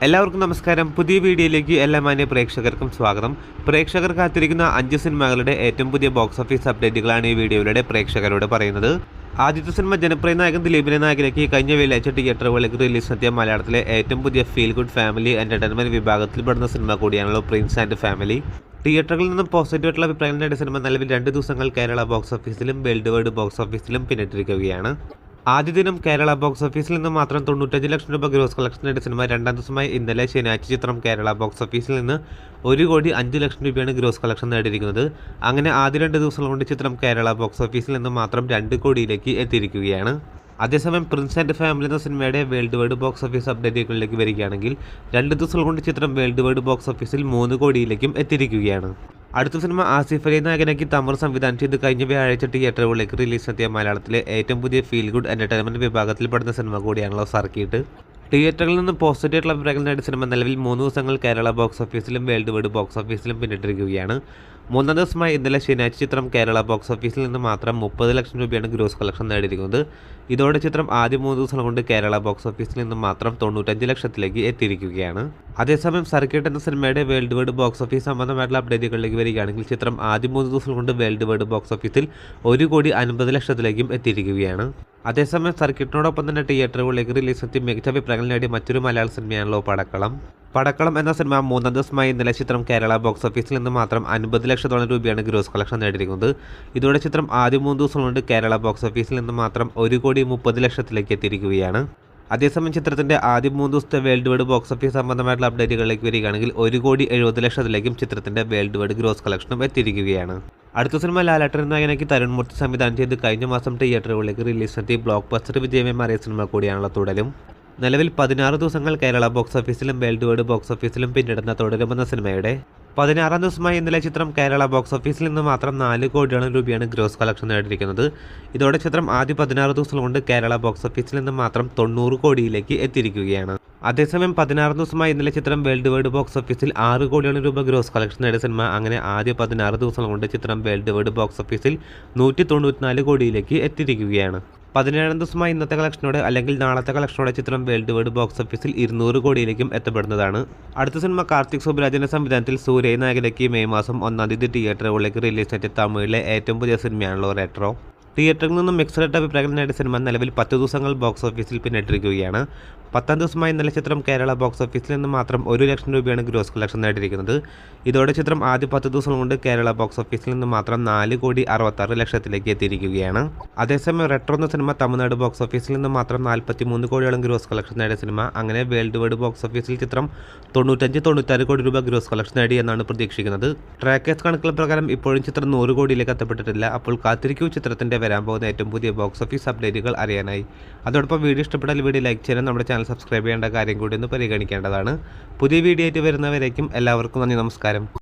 എല്ലാവർക്കും നമസ്കാരം. പുതിയ വീഡിയോയിലേക്ക് എല്ലാ മാന്യ പ്രേക്ഷകർക്കും സ്വാഗതം. പ്രേക്ഷകർ കാത്തിരിക്കുന്ന 5 സിനിമകളുടെ ഏറ്റവും പുതിയ ബോക്സ് ഓഫീസ് അപ്ഡേറ്റുകളാണ് ഈ വീഡിയോയിലൂടെ പ്രേക്ഷകരോട് പറയുന്നത്. ആദ്യത്തെ സിനിമ ജനപ്രിയ നായകൻ ദിലീപിനെ നായകനാക്കി കഴിഞ്ഞ വെള്ളിയാഴ്ച തിയേറ്ററുകളിലേക്ക് റിലീസ് നടത്തിയ മലയാളത്തിലെ ഏറ്റവും പുതിയ ഫീൽ ഗുഡ് ഫാമിലി എന്റർടൈൻമെന്റ് വിഭാഗത്തിൽപ്പെടുന്ന സിനിമ കൂടിയാണല്ലോ പ്രിൻസ് ആൻഡ് ഫാമിലി. തിയേറ്ററുകളിൽ നിന്നും പോസിറ്റീവായിട്ടുള്ള അഭിപ്രായം നേടിയ സിനിമ നിലവിൽ 2 ദിവസങ്ങൾ കേരള ബോക്സ് ഓഫീസിലും വേൾഡ് വൈഡ് ബോക്സ് ഓഫീസിലും പിന്നിട്ടിരിക്കുകയാണ്. ആദ്യ ദിനം കേരള ബോക്സ് ഓഫീസിൽ നിന്ന് മാത്രം 95 ലക്ഷം രൂപ ഗ്രോസ് കളക്ഷൻ നേടിയ സിനിമ രണ്ടാം ദിവസമായി ഇന്നലെ ശനിയാഴ്ച ചിത്രം കേരള ബോക്സ് ഓഫീസിൽ നിന്ന് 1,05,00,000 രൂപയാണ് ഗ്രോസ് കളക്ഷൻ നേടിയിരിക്കുന്നത്. അങ്ങനെ ആദ്യ 2 ദിവസം കൊണ്ട് ചിത്രം കേരള ബോക്സ് ഓഫീസിൽ നിന്ന് മാത്രം 2 കോടിയിലേക്ക് എത്തിയിരിക്കുകയാണ്. അതേസമയം പ്രിൻസ് ആൻഡ് ഫാമിലി എന്ന സിനിമയുടെ വേൾഡ് വൈഡ് ബോക്സ് ഓഫീസ് അപ്ഡേറ്റുകളിലേക്ക് വരികയാണെങ്കിൽ 2 ദിവസം കൊണ്ട് ചിത്രം വേൾഡ് വൈഡ് ബോക്സ് ഓഫീസിൽ 3 കോടിയിലേക്കും എത്തിയിരിക്കുകയാണ്. അടുത്ത സിനിമ ആസിഫ് അലി നായകനാക്കി തമർ സംവിധാനം ചെയ്ത് കഴിഞ്ഞ വ്യാഴാഴ്ച തിയേറ്ററുകളിലേക്ക് റിലീസ് നടത്തിയ മലയാളത്തിലെ ഏറ്റവും പുതിയ ഫീൽ ഗുഡ് എന്റർടൈൻമെന്റ് വിഭാഗത്തിൽപ്പെടുന്ന സിനിമ കൂടിയാണല്ലോ സർക്കിട്ട്. തിയേറ്ററിൽ നിന്ന് പോസിറ്റീവായിട്ടുള്ള അഭിപ്രായങ്ങൾ നേടിയ സിനിമ നിലവിൽ 3 ദിവസങ്ങൾ കേരള ബോക്സ് ഓഫീസിലും വേൾഡ് വൈഡ് ബോക്സ് ഓഫീസിലും പിന്നിട്ടിരിക്കുകയാണ്. 3-ാം ദിവസമായി ഇന്നലെ ശനിയാഴ്ച ചിത്രം കേരള ബോക്സ് ഓഫീസിൽ നിന്ന് മാത്രം 30 ലക്ഷം രൂപയാണ് ഗ്രോസ് കളക്ഷൻ നേടിയിരിക്കുന്നത്. ഇതോടെ ചിത്രം ആദ്യ 3 ദിവസം കൊണ്ട് കേരള ബോക്സ് ഓഫീസിൽ നിന്ന് മാത്രം 95 ലക്ഷത്തിലേക്ക് എത്തിയിരിക്കുകയാണ്. അതേസമയം സർക്കിട്ട് എന്ന സിനിമയുടെ വേൾഡ് വൈഡ് ബോക്സ് ഓഫീസ് സംബന്ധമായിട്ടുള്ള അപ്ഡേറ്റുകളിലേക്ക് വരികയാണെങ്കിൽ ചിത്രം ആദ്യ 3 ദിവസം കൊണ്ട് വേൾഡ് വൈഡ് ബോക്സ് ഓഫീസിൽ 1,50,00,000 എത്തിയിരിക്കുകയാണ്. അതേസമയം സർക്കിട്ടിനോടൊപ്പം തന്നെ തിയേറ്ററുകളിലേക്ക് റിലീസ് നടത്തി മികച്ച അഭിപ്രായങ്ങൾ നേടിയ മറ്റൊരു മലയാള സിനിമയാണല്ലോ പടക്കളം എന്ന സിനിമ 3-ാം ദിവസമായി ഇന്നലെ ചിത്രം കേരള ബോക്സ് ഓഫീസിൽ നിന്ന് മാത്രം 50 ലക്ഷത്തോളം രൂപയാണ് ഗ്രോസ് കളക്ഷൻ നേടിയിരിക്കുന്നത്. ഇതോടെ ചിത്രം ആദ്യ 3 ദിവസം കൊണ്ട് കേരള ബോക്സ് ഓഫീസിൽ നിന്ന് മാത്രം 1,30,00,000 എത്തിയിരിക്കുകയാണ്. അതേസമയം ചിത്രത്തിന്റെ ആദ്യ 3 ദിവസത്തെ വേൾഡ് വൈഡ് ബോക്സ് ഓഫീസ് സംബന്ധമായിട്ടുള്ള അപ്ഡേറ്റുകളിലേക്ക് വരികയാണെങ്കിൽ 1,70,00,000 ചിത്രത്തിന്റെ വേൾഡ് വൈഡ് ഗ്രോസ് കളക്ഷനും എത്തിയിരിക്കുകയാണ്. അടുത്ത സിനിമ ലാലേട്ടൻ നായകനാക്കി തരുൺ മൂർത്തി സംവിധാനം ചെയ്ത് കഴിഞ്ഞ മാസം തിയേറ്ററുകളിലേക്ക് റിലീസ് നടത്തി ബ്ലോക്ക് ബസ്റ്റർ വിജയമായി മാറിയ സിനിമ കൂടിയാണല്ലോ തുടരും. നിലവിൽ 16 ദിവസങ്ങൾ കേരള ബോക്സ് ഓഫീസിലും വേൾഡ് വൈഡ് ബോക്സ് ഓഫീസിലും പിന്നിടുന്ന തുടരുമെന്ന സിനിമയുടെ 16-ാം ദിവസമായി ഇന്നലെ ചിത്രം കേരള ബോക്സ് ഓഫീസിൽ നിന്ന് മാത്രം 4 കോടിയോളം രൂപയാണ് ഗ്രോസ് കളക്ഷൻ നേടിയിരിക്കുന്നത്. ഇതോടെ ചിത്രം ആദ്യ 16 ദിവസം കൊണ്ട് കേരള ബോക്സ് ഓഫീസിൽ നിന്ന് മാത്രം 90 കോടിയിലേക്ക് എത്തിയിരിക്കുകയാണ്. അതേസമയം 16 ദിവസമായി ഇന്നലെ ചിത്രം വേൾഡ് വൈഡ് ബോക്സ് ഓഫീസിൽ 6 കോടിയോളം രൂപ ഗ്രോസ് കളക്ഷൻ നേടിയ സിനിമ അങ്ങനെ ആദ്യ 16 ദിവസം കൊണ്ട് ചിത്രം വേൾഡ് വൈഡ് ബോക്സ് ഓഫീസിൽ 194 കോടിയിലേക്ക് എത്തിയിരിക്കുകയാണ്. 17-ാം ദിവസമായി ഇന്നത്തെ കളക്ഷനോടെ അല്ലെങ്കിൽ നാളത്തെ കളക്ഷനോടെ ചിത്രം വേൾഡ് വൈഡ് ബോക്സ് ഓഫീസിൽ 200 കോടിയിലേക്കും എത്തപ്പെടുന്നതാണ്. അടുത്ത സിനിമ കാർത്തിക് സുബ്രാജിന്റെ സംവിധാനത്തിൽ സൂര്യ നായകനാക്കി മെയ് മാസം 1-ാം തീയതി തിയേറ്ററുകളിലേക്ക് റിലീസ് ചെയ്ത തമിഴിലെ ഏറ്റവും പുതിയ സിനിമയാണല്ലോ റെട്രോ. തിയേറ്ററിൽ നിന്നും മിക്സഡ് അഭിപ്രായങ്ങൾ നേടിയ സിനിമ നിലവിൽ 10 ദിവസങ്ങൾ ബോക്സ് ഓഫീസിൽ പിന്നിട്ടിരിക്കുകയാണ്. 10-ാം ദിവസമായി ഇന്നലെ ചിത്രം കേരള ബോക്സ് ഓഫീസിൽ നിന്ന് മാത്രം 1 ലക്ഷം രൂപയാണ് ഗ്രോസ് കളക്ഷൻ നേടിയിരിക്കുന്നത്. ഇതോടെ ചിത്രം ആദ്യ 10 ദിവസം കൊണ്ട് കേരള ബോക്സ് ഓഫീസിൽ നിന്ന് മാത്രം 4,66,00,000 എത്തിയിരിക്കുകയാണ്. അതേസമയം റെട്രോ എന്ന സിനിമ തമിഴ്നാട് ബോക്സ് ഓഫീസിൽ നിന്ന് മാത്രം 43 കോടിയോളം ഗ്രോസ് കളക്ഷൻ നേടിയ സിനിമ അങ്ങനെ വേൾഡ് വൈഡ് ബോക്സ് ഓഫീസിൽ ചിത്രം 95-96 കോടി രൂപ ഗ്രോസ് കളക്ഷൻ നേടി എന്നാണ് പ്രതീക്ഷിക്കുന്നത്. ട്രാക്കേഴ്സ് കണക്കുകൾ പ്രകാരം ഇപ്പോഴും ചിത്രം 100 കോടിയിലേക്ക് എത്തപ്പെട്ടിട്ടില്ല. അപ്പോൾ കാത്തിരിക്കൂ ചിത്രത്തിന്റെ വരാൻ പോകുന്ന ഏറ്റവും പുതിയ ബോക്സ് ഓഫീസ് അപ്ഡേറ്റുകൾ അറിയാനായി. അതോടൊപ്പം വീഡിയോ ഇഷ്ടപ്പെട്ടാൽ വീഡിയോ ലൈക്ക് ചെയ്യാനും നമ്മുടെ ചാനൽ സബ്സ്ക്രൈബ് ചെയ്യേണ്ട കാര്യം കൂടി ഒന്ന് പരിഗണിക്കേണ്ടതാണ്. പുതിയ വീഡിയോ ആയിട്ട് വരുന്നവരേക്കും എല്ലാവർക്കും നന്ദി, നമസ്കാരം.